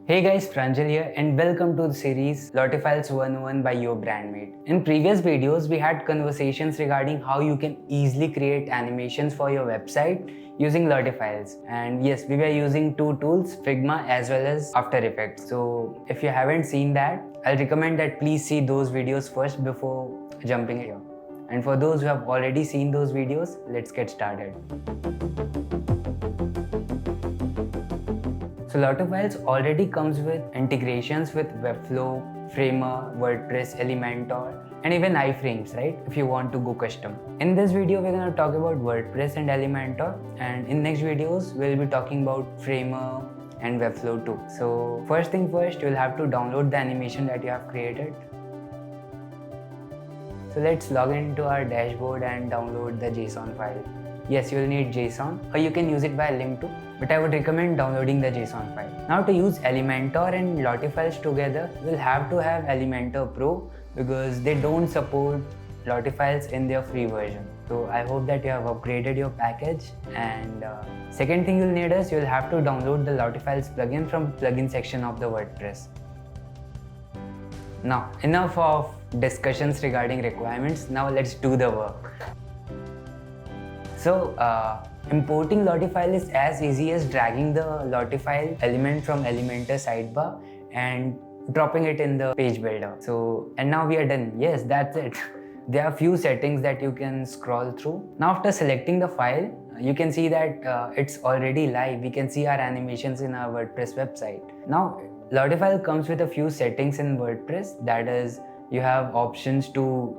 Hey guys, Pranjal here and welcome to the series LottieFiles 101 by your brandmate. In previous videos, we had conversations regarding how you can easily create animations for your website using LottieFiles. And yes, we were using two tools, Figma as well as After Effects. So if you haven't seen that, I'll recommend that please see those videos first before jumping here. And for those who have already seen those videos, let's get started. So LottieFiles already comes with integrations with Webflow, Framer, WordPress, Elementor, and even iframes, right? If you want to go custom. In this video, we're going to talk about WordPress and Elementor, and in next videos, we'll be talking about Framer and Webflow too. So first thing first, you'll have to download the animation that you have created. So let's log into our dashboard and download the JSON file. Yes, you'll need JSON, or you can use it by link too, but I would recommend downloading the JSON file. Now to use Elementor and LottieFiles together, you'll have to have Elementor Pro because they don't support LottieFiles in their free version. So I hope that you have upgraded your package. And second thing you'll need is you'll have to download the LottieFiles plugin from plugin section of the WordPress. Now enough of discussions regarding requirements. Now let's do the work. So importing LottieFile is as easy as dragging the LottieFile element from Elementor sidebar and dropping it in the page builder. So, and now we are done. Yes, that's it. There are few settings that you can scroll through. Now after selecting the file, you can see that it's already live. We can see our animations in our WordPress website. Now LottieFile comes with a few settings in WordPress. That is, you have options to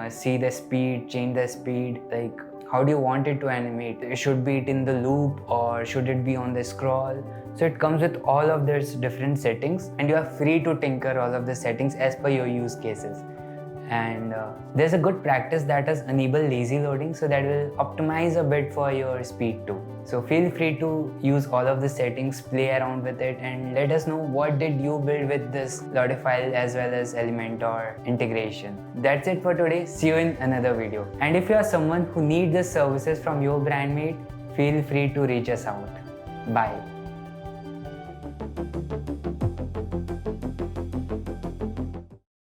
see the speed, change the speed, like how do you want it to animate? Should be it in the loop or should it be on the scroll? So it comes with all of these different settings and you are free to tinker all of the settings as per your use cases. And there's a good practice that is enable lazy loading, so that will optimize a bit for your speed too. So feel free to use all of the settings, play around with it, and let us know what did you build with this LottieFile as well as Elementor integration. That's it for today. See you in another video. And if you are someone who needs the services from your brandmate, feel free to reach us out. Bye.